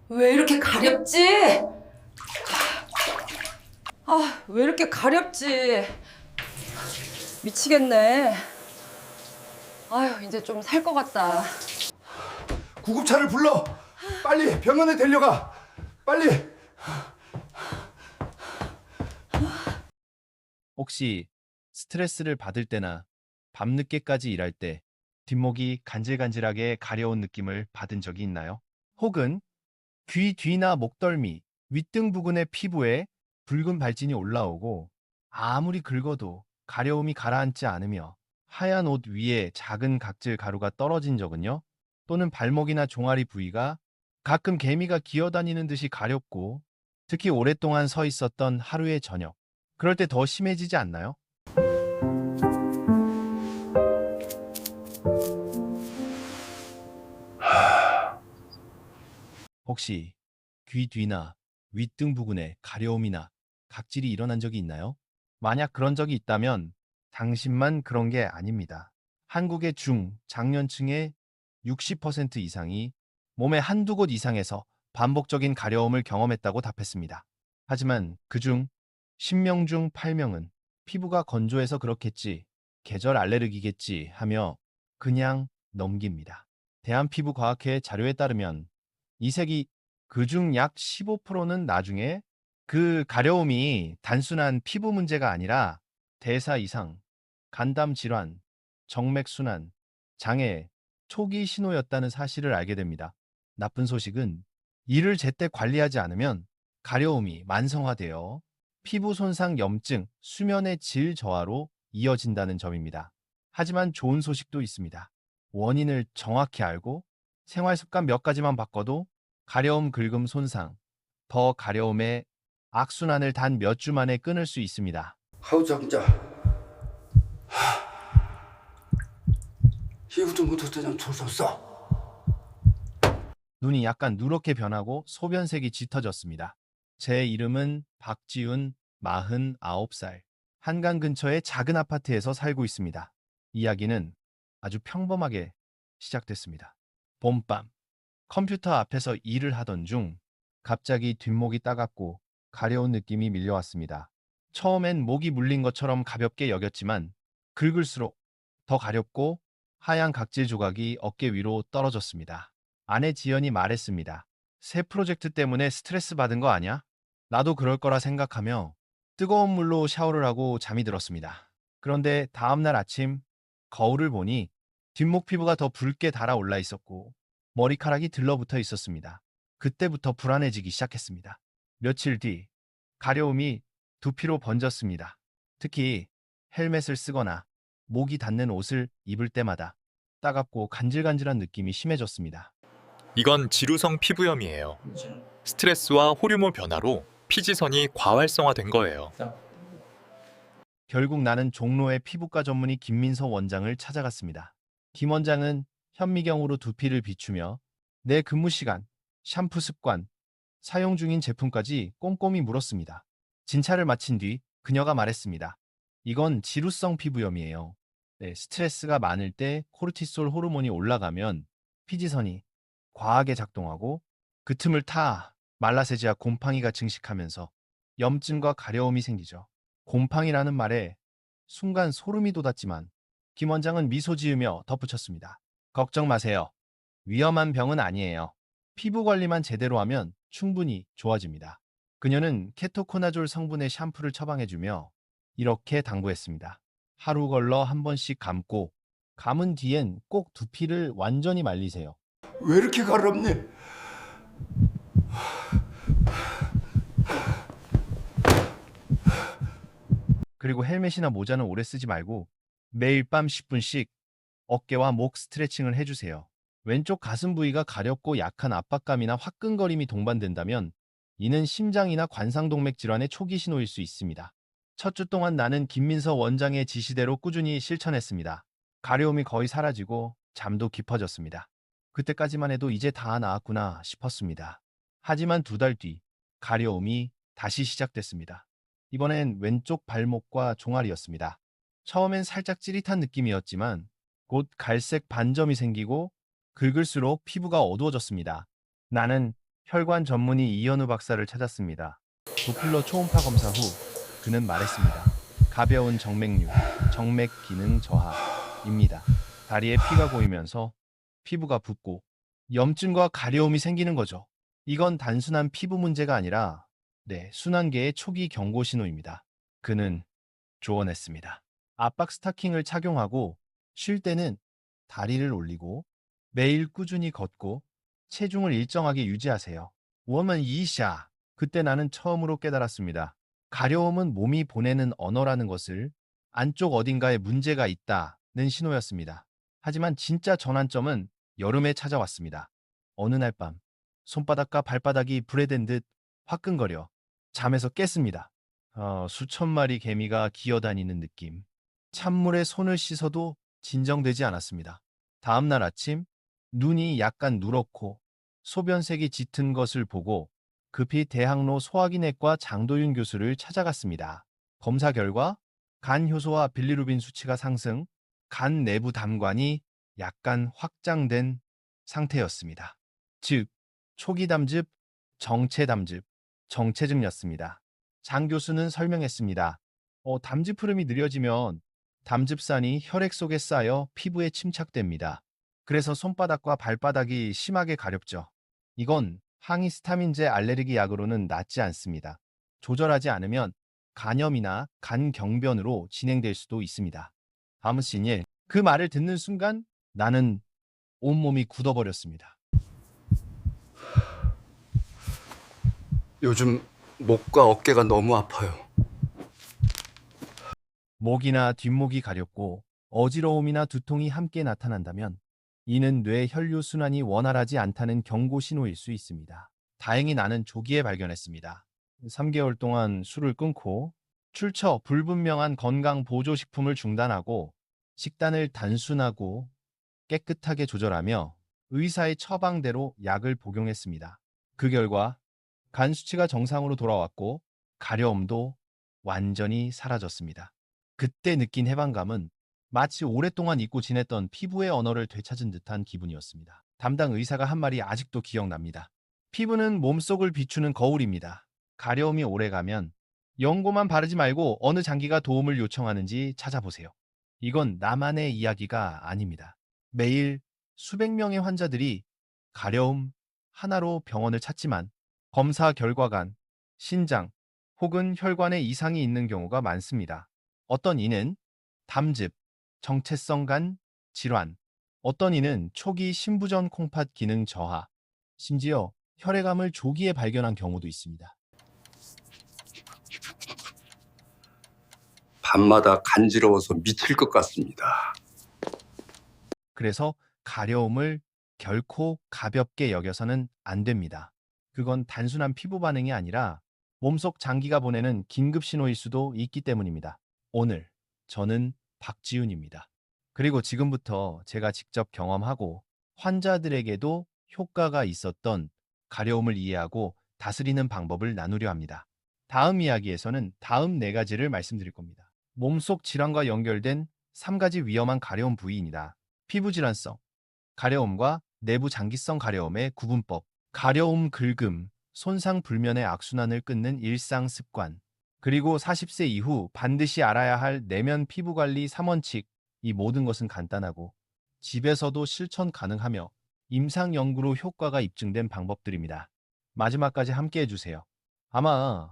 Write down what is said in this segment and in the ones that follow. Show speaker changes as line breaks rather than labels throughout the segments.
왜 이렇게 가렵지? 왜 이렇게 가렵지? 미치겠네. 아휴, 이제 좀 살 것 같다.
구급차를 불러. 빨리 병원에 데려가. 빨리.
혹시 스트레스를 받을 때나 밤늦게까지 일할 때 뒷목이 간질간질하게 가려운 느낌을 받은 적이 있나요? 혹은 귀 뒤나 목덜미, 윗등 부근의 피부에 붉은 발진이 올라오고 아무리 긁어도 가려움이 가라앉지 않으며 하얀 옷 위에 작은 각질 가루가 떨어진 적은요? 또는 발목이나 종아리 부위가 가끔 개미가 기어다니는 듯이 가렵고 특히 오랫동안 서 있었던 하루의 저녁, 그럴 때 더 심해지지 않나요? 혹시 귀 뒤나 윗등 부근에 가려움이나 각질이 일어난 적이 있나요? 만약 그런 적이 있다면 당신만 그런 게 아닙니다. 한국의 장년층의 60% 이상이 몸의 한두 곳 이상에서 반복적인 가려움을 경험했다고 답했습니다. 하지만 그중 10명 중 8명은 피부가 건조해서 그렇겠지, 계절 알레르기겠지 하며 그냥 넘깁니다. 대한피부과학회 자료에 따르면 이색이 그중 약 15%는 나중에 그 가려움이 단순한 피부 문제가 아니라 대사 이상, 간담 질환, 정맥순환, 장애, 초기 신호였다는 사실을 알게 됩니다. 나쁜 소식은 이를 제때 관리하지 않으면 가려움이 만성화되어 피부 손상, 염증, 수면의 질 저하로 이어진다는 점입니다. 하지만 좋은 소식도 있습니다. 원인을 정확히 알고 생활 습관 몇 가지만 바꿔도 가려움, 긁음, 손상, 더 가려움의 악순환을 단 몇 주 만에 끊을 수 있습니다.
아우 진짜. 이후도 못했더니 조졌어.
눈이 약간 누렇게 변하고 소변색이 짙어졌습니다. 제 이름은 박지훈, 49살. 한강 근처의 작은 아파트에서 살고 있습니다. 이야기는 아주 평범하게 시작됐습니다. 봄밤, 컴퓨터 앞에서 일을 하던 중 갑자기 뒷목이 따갑고 가려운 느낌이 밀려왔습니다. 처음엔 목이 물린 것처럼 가볍게 여겼지만 긁을수록 더 가렵고 하얀 각질 조각이 어깨 위로 떨어졌습니다. 아내 지연이 말했습니다. 새 프로젝트 때문에 스트레스 받은 거 아니야? 나도 그럴 거라 생각하며 뜨거운 물로 샤워를 하고 잠이 들었습니다. 그런데 다음날 아침 거울을 보니 뒷목 피부가 더 붉게 달아올라 있었고 머리카락이 들러붙어 있었습니다. 그때부터 불안해지기 시작했습니다. 며칠 뒤 가려움이 두피로 번졌습니다. 특히 헬멧을 쓰거나 목이 닿는 옷을 입을 때마다 따갑고 간질간질한 느낌이 심해졌습니다.
이건 지루성 피부염이에요. 스트레스와 호르몬 변화로 피지선이 과활성화된 거예요.
결국 나는 종로의 피부과 전문의 김민서 원장을 찾아갔습니다. 김 원장은 현미경으로 두피를 비추며 내 근무 시간, 샴푸 습관, 사용 중인 제품까지 꼼꼼히 물었습니다. 진찰을 마친 뒤 그녀가 말했습니다. 이건 지루성 피부염이에요. 네, 스트레스가 많을 때 코르티솔 호르몬이 올라가면 피지선이 과하게 작동하고 그 틈을 타 말라세지아 곰팡이가 증식하면서 염증과 가려움이 생기죠. 곰팡이라는 말에 순간 소름이 돋았지만 김 원장은 미소 지으며 덧붙였습니다. 걱정 마세요. 위험한 병은 아니에요. 피부 관리만 제대로 하면 충분히 좋아집니다. 그녀는 케토코나졸 성분의 샴푸를 처방해주며 이렇게 당부했습니다. 하루 걸러 한 번씩 감고 감은 뒤엔 꼭 두피를 완전히 말리세요.
왜 이렇게 가렵니?
그리고 헬멧이나 모자는 오래 쓰지 말고 매일 밤 10분씩 어깨와 목 스트레칭을 해주세요. 왼쪽 가슴 부위가 가렵고 약한 압박감이나 화끈거림이 동반된다면 이는 심장이나 관상동맥 질환의 초기 신호일 수 있습니다. 첫 주 동안 나는 김민서 원장의 지시대로 꾸준히 실천했습니다. 가려움이 거의 사라지고 잠도 깊어졌습니다. 그때까지만 해도 이제 다 나았구나 싶었습니다. 하지만 두 달 뒤 가려움이 다시 시작됐습니다. 이번엔 왼쪽 발목과 종아리였습니다. 처음엔 살짝 찌릿한 느낌이었지만 곧 갈색 반점이 생기고 긁을수록 피부가 어두워졌습니다. 나는 혈관 전문의 이현우 박사를 찾았습니다. 도플러 초음파 검사 후 그는 말했습니다. 가벼운 정맥류, 정맥 기능 저하입니다. 다리에 피가 고이면서 피부가 붓고 염증과 가려움이 생기는 거죠. 이건 단순한 피부 문제가 아니라 순환계의 초기 경고 신호입니다. 그는 조언했습니다. 압박 스타킹을 착용하고 쉴 때는 다리를 올리고 매일 꾸준히 걷고 체중을 일정하게 유지하세요. 워먼 이샤. 그때 나는 처음으로 깨달았습니다. 가려움은 몸이 보내는 언어라는 것을, 안쪽 어딘가에 문제가 있다는 신호였습니다. 하지만 진짜 전환점은 여름에 찾아왔습니다. 어느 날 밤 손바닥과 발바닥이 불에 댄 듯 화끈거려 잠에서 깼습니다. 수천 마리 개미가 기어다니는 느낌. 찬물에 손을 씻어도 진정되지 않았습니다. 다음 날 아침 눈이 약간 누렇고 소변색이 짙은 것을 보고 급히 대학로 소화기내과 장도윤 교수를 찾아갔습니다. 검사 결과 간 효소와 빌리루빈 수치가 상승, 간 내부 담관이 약간 확장된 상태였습니다. 즉, 초기 담즙, 정체 담즙, 정체증이었습니다. 장 교수는 설명했습니다. 담즙 흐름이 느려지면 담즙산이 혈액 속에 쌓여 피부에 침착됩니다. 그래서 손바닥과 발바닥이 심하게 가렵죠. 이건 항히스타민제 알레르기 약으로는 낫지 않습니다. 조절하지 않으면 간염이나 간경변으로 진행될 수도 있습니다. 다음 신일, 그 말을 듣는 순간 나는 온몸이 굳어버렸습니다.
요즘 목과 어깨가 너무 아파요.
목이나 뒷목이 가렵고 어지러움이나 두통이 함께 나타난다면 이는 뇌 혈류 순환이 원활하지 않다는 경고 신호일 수 있습니다. 다행히 나는 조기에 발견했습니다. 3개월 동안 술을 끊고 출처 불분명한 건강 보조식품을 중단하고 식단을 단순하고 깨끗하게 조절하며 의사의 처방대로 약을 복용했습니다. 그 결과 간 수치가 정상으로 돌아왔고 가려움도 완전히 사라졌습니다. 그때 느낀 해방감은 마치 오랫동안 잊고 지냈던 피부의 언어를 되찾은 듯한 기분이었습니다. 담당 의사가 한 말이 아직도 기억납니다. 피부는 몸속을 비추는 거울입니다. 가려움이 오래가면 연고만 바르지 말고 어느 장기가 도움을 요청하는지 찾아보세요. 이건 나만의 이야기가 아닙니다. 매일 수백 명의 환자들이 가려움 하나로 병원을 찾지만 검사 결과 간, 신장 혹은 혈관에 이상이 있는 경우가 많습니다. 어떤 이는 담즙, 정체성 간 질환, 어떤 이는 초기 신부전 콩팥 기능 저하, 심지어 혈액암을 조기에 발견한 경우도 있습니다.
밤마다 간지러워서 미칠 것 같습니다.
그래서 가려움을 결코 가볍게 여겨서는 안 됩니다. 그건 단순한 피부 반응이 아니라 몸속 장기가 보내는 긴급 신호일 수도 있기 때문입니다. 오늘 저는 박지훈입니다. 그리고 지금부터 제가 직접 경험하고 환자들에게도 효과가 있었던 가려움을 이해하고 다스리는 방법을 나누려 합니다. 다음 이야기에서는 다음 4가지를 말씀드릴 겁니다. 몸속 질환과 연결된 3가지 위험한 가려움 부위입니다. 피부질환성, 가려움과 내부 장기성 가려움의 구분법, 가려움 긁음, 손상 불면의 악순환을 끊는 일상 습관, 그리고 40세 이후 반드시 알아야 할 내면 피부관리 3원칙. 이 모든 것은 간단하고 집에서도 실천 가능하며 임상 연구로 효과가 입증된 방법들입니다. 마지막까지 함께 해주세요. 아마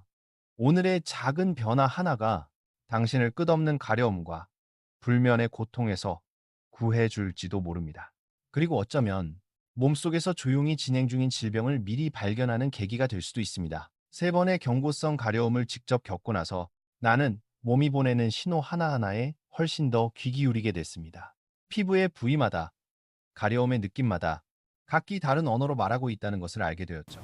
오늘의 작은 변화 하나가 당신을 끝없는 가려움과 불면의 고통에서 구해줄지도 모릅니다. 그리고 어쩌면 몸속에서 조용히 진행 중인 질병을 미리 발견하는 계기가 될 수도 있습니다. 3번의 경고성 가려움을 직접 겪고 나서 나는 몸이 보내는 신호 하나하나에 훨씬 더 귀 기울이게 됐습니다. 피부의 부위마다, 가려움의 느낌마다 각기 다른 언어로 말하고 있다는 것을 알게 되었죠.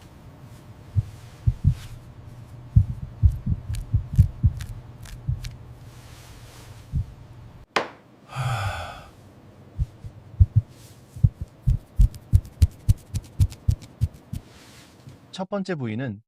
첫 번째 부위는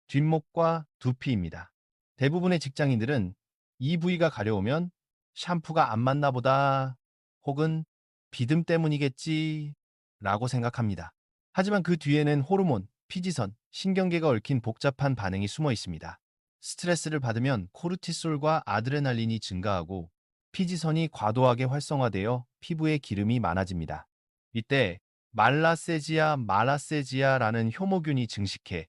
뒷목과 두피입니다. 대부분의 직장인들은 이 부위가 가려우면 샴푸가 안 맞나 보다 혹은 비듬 때문이겠지 라고 생각합니다. 하지만 그 뒤에는 호르몬, 피지선, 신경계가 얽힌 복잡한 반응이 숨어 있습니다. 스트레스를 받으면 코르티솔과 아드레날린이 증가하고 피지선이 과도하게 활성화되어 피부에 기름이 많아집니다. 이때 말라세지아라는 효모균이 증식해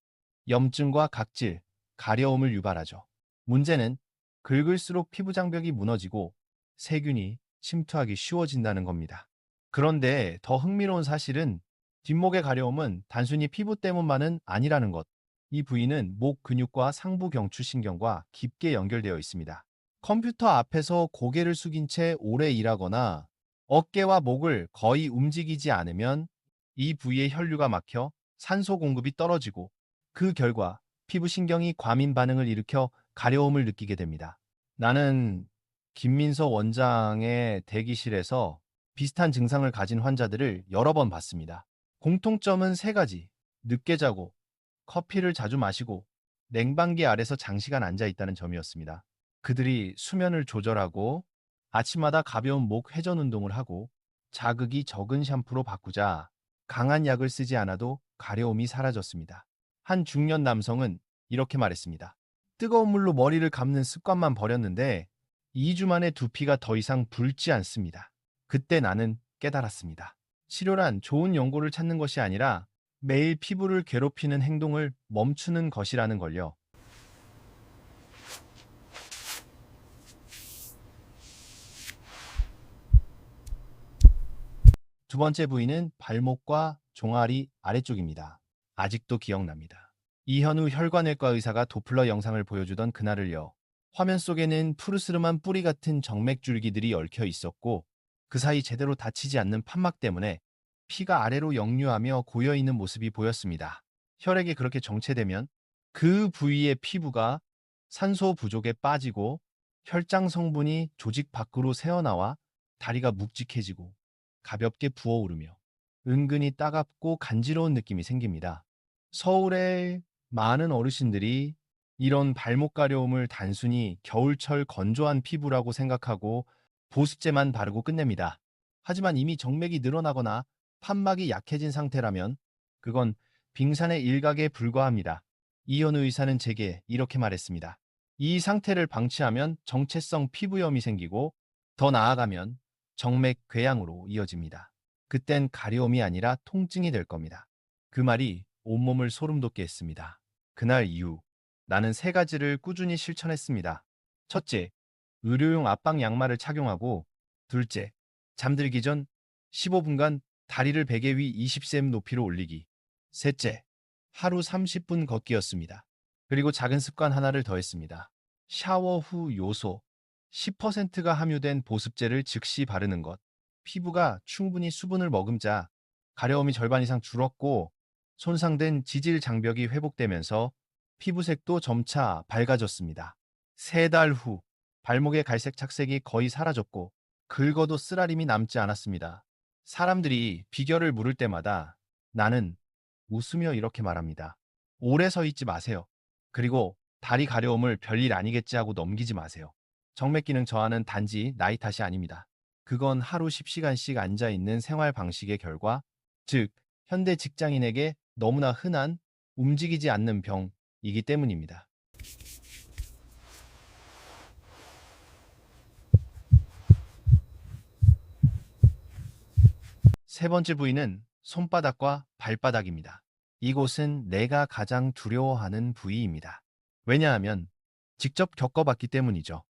염증과 각질, 가려움을 유발하죠. 문제는 긁을수록 피부 장벽이 무너지고 세균이 침투하기 쉬워진다는 겁니다. 그런데 더 흥미로운 사실은 뒷목의 가려움은 단순히 피부 때문만은 아니라는 것. 이 부위는 목 근육과 상부 경추신경과 깊게 연결되어 있습니다. 컴퓨터 앞에서 고개를 숙인 채 오래 일하거나 어깨와 목을 거의 움직이지 않으면 이 부위의 혈류가 막혀 산소 공급이 떨어지고 그 결과 피부 신경이 과민 반응을 일으켜 가려움을 느끼게 됩니다. 나는 김민서 원장의 대기실에서 비슷한 증상을 가진 환자들을 여러 번 봤습니다. 공통점은 세 가지. 늦게 자고, 커피를 자주 마시고, 냉방기 아래서 장시간 앉아 있다는 점이었습니다. 그들이 수면을 조절하고, 아침마다 가벼운 목 회전 운동을 하고, 자극이 적은 샴푸로 바꾸자 강한 약을 쓰지 않아도 가려움이 사라졌습니다. 한 중년 남성은 이렇게 말했습니다. 뜨거운 물로 머리를 감는 습관만 버렸는데 2주 만에 두피가 더 이상 붉지 않습니다. 그때 나는 깨달았습니다. 치료란 좋은 연고를 찾는 것이 아니라 매일 피부를 괴롭히는 행동을 멈추는 것이라는 걸요. 두 번째 부위는 발목과 종아리 아래쪽입니다. 아직도 기억납니다. 이현우 혈관외과 의사가 도플러 영상을 보여주던 그날을요. 화면 속에는 푸르스름한 뿌리 같은 정맥줄기들이 얽혀 있었고 그 사이 제대로 닫히지 않는 판막 때문에 피가 아래로 역류하며 고여있는 모습이 보였습니다. 혈액이 그렇게 정체되면 그 부위의 피부가 산소 부족에 빠지고 혈장 성분이 조직 밖으로 새어나와 다리가 묵직해지고 가볍게 부어오르며 은근히 따갑고 간지러운 느낌이 생깁니다. 서울의 많은 어르신들이 이런 발목 가려움을 단순히 겨울철 건조한 피부라고 생각하고 보습제만 바르고 끝냅니다. 하지만 이미 정맥이 늘어나거나 판막이 약해진 상태라면 그건 빙산의 일각에 불과합니다. 이현우 의사는 제게 이렇게 말했습니다. 이 상태를 방치하면 정체성 피부염이 생기고 더 나아가면 정맥 궤양으로 이어집니다. 그땐 가려움이 아니라 통증이 될 겁니다. 그 말이 온몸을 소름 돋게 했습니다. 그날 이후 나는 세 가지를 꾸준히 실천했습니다. 첫째, 의료용 압박 양말을 착용하고 둘째, 잠들기 전 15분간 다리를 베개 위 20cm 높이로 올리기. 셋째, 하루 30분 걷기였습니다. 그리고 작은 습관 하나를 더했습니다. 샤워 후 요소 10%가 함유된 보습제를 즉시 바르는 것. 피부가 충분히 수분을 머금자 가려움이 절반 이상 줄었고 손상된 지질 장벽이 회복되면서 피부색도 점차 밝아졌습니다. 3달 후 발목의 갈색 착색이 거의 사라졌고 긁어도 쓰라림이 남지 않았습니다. 사람들이 비결을 물을 때마다 나는 웃으며 이렇게 말합니다. 오래 서 있지 마세요. 그리고 다리 가려움을 별일 아니겠지 하고 넘기지 마세요. 정맥 기능 저하는 단지 나이 탓이 아닙니다. 그건 하루 10시간씩 앉아있는 생활 방식의 결과, 즉 현대 직장인에게 너무나 흔한 움직이지 않는 병이기 때문입니다. 세 번째 부위는 손바닥과 발바닥입니다. 이곳은 내가 가장 두려워하는 부위입니다. 왜냐하면 직접 겪어봤기 때문이죠.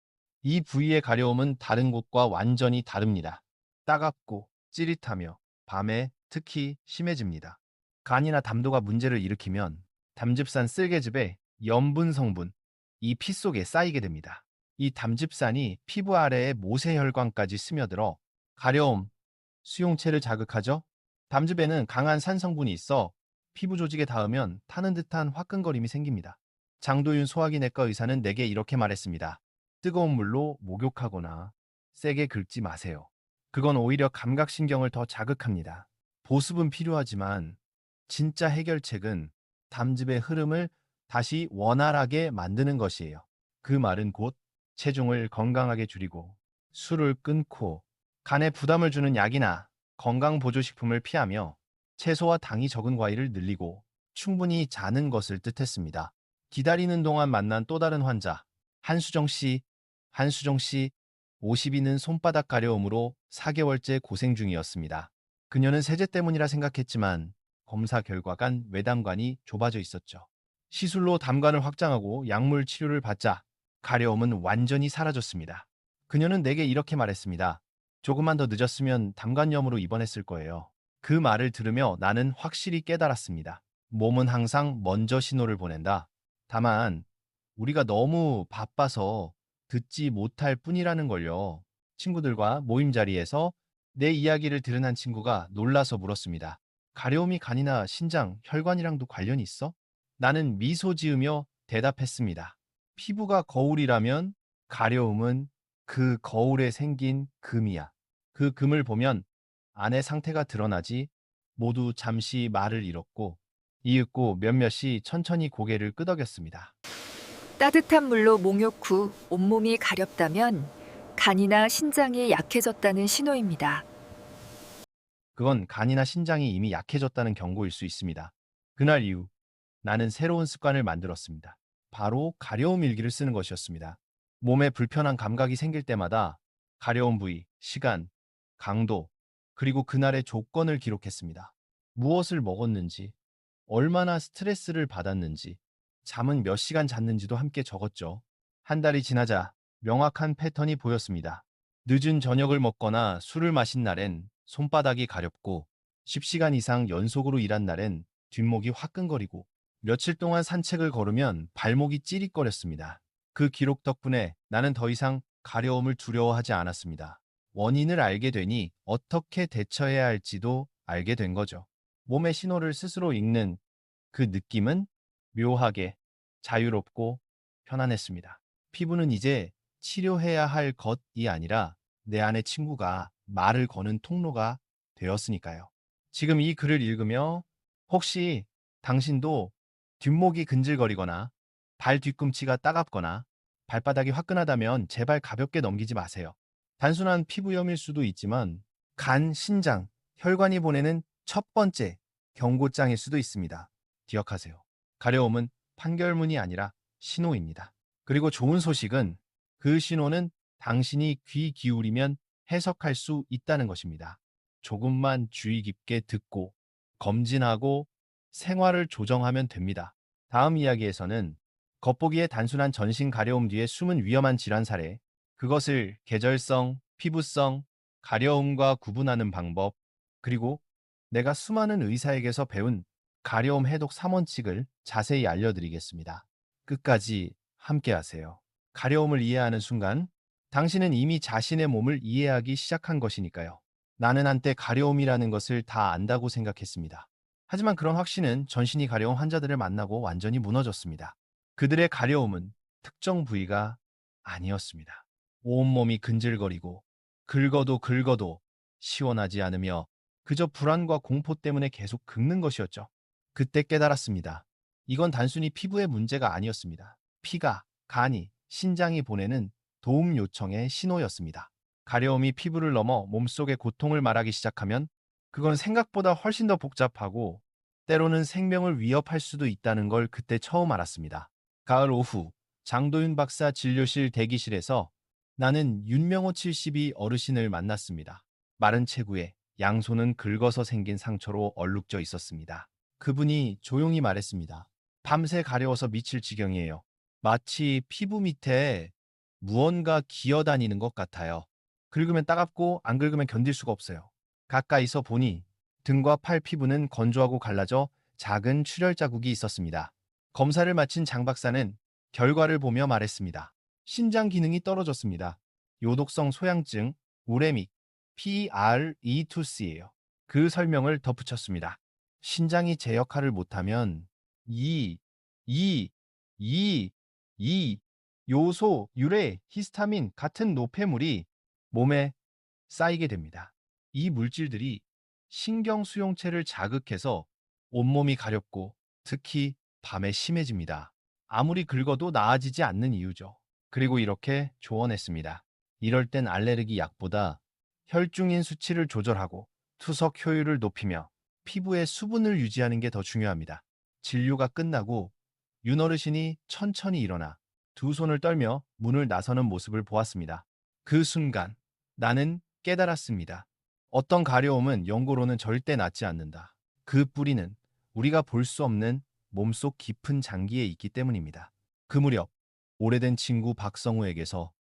이 부위의 가려움은 다른 곳과 완전히 다릅니다. 따갑고 찌릿하며 밤에 특히 심해집니다. 간이나 담도가 문제를 일으키면 담즙산 쓸개즙의 염분 성분, 이 피 속에 쌓이게 됩니다. 이 담즙산이 피부 아래의 모세혈관까지 스며들어 가려움, 수용체를 자극하죠. 담즙에는 강한 산 성분이 있어 피부 조직에 닿으면 타는 듯한 화끈거림이 생깁니다. 장도윤 소화기내과 의사는 내게 이렇게 말했습니다. 뜨거운 물로 목욕하거나 세게 긁지 마세요. 그건 오히려 감각신경을 더 자극합니다. 보습은 필요하지만 진짜 해결책은 담즙의 흐름을 다시 원활하게 만드는 것이에요. 그 말은 곧 체중을 건강하게 줄이고 술을 끊고 간에 부담을 주는 약이나 건강보조식품을 피하며 채소와 당이 적은 과일을 늘리고 충분히 자는 것을 뜻했습니다. 기다리는 동안 만난 또 다른 환자, 한수정 씨. 한수정 씨, 50이는 손바닥 가려움으로 4개월째 고생 중이었습니다. 그녀는 세제 때문이라 생각했지만 검사 결과간 외담관이 좁아져 있었죠. 시술로 담관을 확장하고 약물 치료를 받자 가려움은 완전히 사라졌습니다. 그녀는 내게 이렇게 말했습니다. 조금만 더 늦었으면 담관염으로 입원했을 거예요. 그 말을 들으며 나는 확실히 깨달았습니다. 몸은 항상 먼저 신호를 보낸다. 다만 우리가 너무 바빠서 듣지 못할 뿐이라는 걸요. 친구들과 모임 자리에서 내 이야기를 들은 한 친구가 놀라서 물었습니다. 가려움이 간이나 신장, 혈관이랑도 관련이 있어? 나는 미소 지으며 대답했습니다. 피부가 거울이라면 가려움은 그 거울에 생긴 금이야. 그 금을 보면 안의 상태가 드러나지. 모두 잠시 말을 잃었고 이윽고 몇몇이 천천히 고개를 끄덕였습니다.
따뜻한 물로 목욕 후 온몸이 가렵다면 간이나 신장이 약해졌다는 신호입니다.
그건 간이나 신장이 이미 약해졌다는 경고일 수 있습니다. 그날 이후 나는 새로운 습관을 만들었습니다. 바로 가려움 일기를 쓰는 것이었습니다. 몸에 불편한 감각이 생길 때마다 가려운 부위, 시간, 강도, 그리고 그날의 조건을 기록했습니다. 무엇을 먹었는지, 얼마나 스트레스를 받았는지, 잠은 몇 시간 잤는지도 함께 적었죠. 한 달이 지나자 명확한 패턴이 보였습니다. 늦은 저녁을 먹거나 술을 마신 날엔 손바닥이 가렵고 10시간 이상 연속으로 일한 날엔 뒷목이 화끈거리고 며칠 동안 산책을 걸으면 발목이 찌릿거렸습니다. 그 기록 덕분에 나는 더 이상 가려움을 두려워하지 않았습니다. 원인을 알게 되니 어떻게 대처해야 할지도 알게 된 거죠. 몸의 신호를 스스로 읽는 그 느낌은 묘하게 자유롭고 편안했습니다. 피부는 이제 치료해야 할 것이 아니라 내 안의 친구가 말을 거는 통로가 되었으니까요. 지금 이 글을 읽으며 혹시 당신도 뒷목이 근질거리거나 발 뒤꿈치가 따갑거나 발바닥이 화끈하다면 제발 가볍게 넘기지 마세요. 단순한 피부염일 수도 있지만 간, 신장, 혈관이 보내는 첫 번째 경고장일 수도 있습니다. 기억하세요. 가려움은 판결문이 아니라 신호입니다. 그리고 좋은 소식은 그 신호는 당신이 귀 기울이면 해석할 수 있다는 것입니다. 조금만 주의 깊게 듣고 검진하고 생활을 조정하면 됩니다. 다음 이야기에서는 겉보기에 단순한 전신 가려움 뒤에 숨은 위험한 질환 사례, 그것을 계절성, 피부성, 가려움과 구분하는 방법, 그리고 내가 수많은 의사에게서 배운 가려움 해독 3원칙을 자세히 알려드리겠습니다. 끝까지 함께하세요. 가려움을 이해하는 순간 당신은 이미 자신의 몸을 이해하기 시작한 것이니까요. 나는 한때 가려움이라는 것을 다 안다고 생각했습니다. 하지만 그런 확신은 전신이 가려운 환자들을 만나고 완전히 무너졌습니다. 그들의 가려움은 특정 부위가 아니었습니다. 온몸이 근질거리고 긁어도 긁어도 시원하지 않으며 그저 불안과 공포 때문에 계속 긁는 것이었죠. 그때 깨달았습니다. 이건 단순히 피부의 문제가 아니었습니다. 피가, 간이, 신장이 보내는 도움 요청의 신호였습니다. 가려움이 피부를 넘어 몸속의 고통을 말하기 시작하면 그건 생각보다 훨씬 더 복잡하고 때로는 생명을 위협할 수도 있다는 걸 그때 처음 알았습니다. 가을 오후 장도윤 박사 진료실 대기실에서 나는 윤명호 72 어르신을 만났습니다. 마른 체구에 양손은 긁어서 생긴 상처로 얼룩져 있었습니다. 그분이 조용히 말했습니다. 밤새 가려워서 미칠 지경이에요. 마치 피부 밑에 무언가 기어다니는 것 같아요. 긁으면 따갑고 안 긁으면 견딜 수가 없어요. 가까이서 보니 등과 팔 피부는 건조하고 갈라져 작은 출혈 자국이 있었습니다. 검사를 마친 장 박사는 결과를 보며 말했습니다. 신장 기능이 떨어졌습니다. 요독성 소양증, 우레믹, PRE2C예요. 그 설명을 덧붙였습니다. 신장이 제 역할을 못하면 이 요소, 유래, 히스타민 같은 노폐물이 몸에 쌓이게 됩니다. 이 물질들이 신경 수용체를 자극해서 온몸이 가렵고 특히 밤에 심해집니다. 아무리 긁어도 나아지지 않는 이유죠. 그리고 이렇게 조언했습니다. 이럴 땐 알레르기 약보다 혈중인 수치를 조절하고 투석 효율을 높이며 피부의 수분을 유지하는 게 더 중요합니다. 진료가 끝나고 윤어르신이 천천히 일어나 두 손을 떨며 문을 나서는 모습을 보았습니다. 그 순간 나는 깨달았습니다. 어떤 가려움은 연고로는 절대 낫지 않는다. 그 뿌리는 우리가 볼 수 없는 몸속 깊은 장기에 있기 때문입니다. 그 무렵 오래된 친구 박성우에게서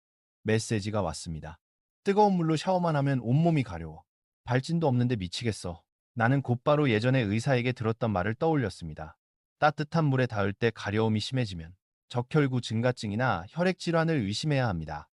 메시지가 왔습니다. 뜨거운 물로 샤워만 하면 온몸이 가려워. 발진도 없는데 미치겠어. 나는 곧바로 예전에 의사에게 들었던 말을 떠올렸습니다. 따뜻한 물에 닿을 때 가려움이 심해지면 적혈구 증가증이나 혈액 질환을 의심해야 합니다.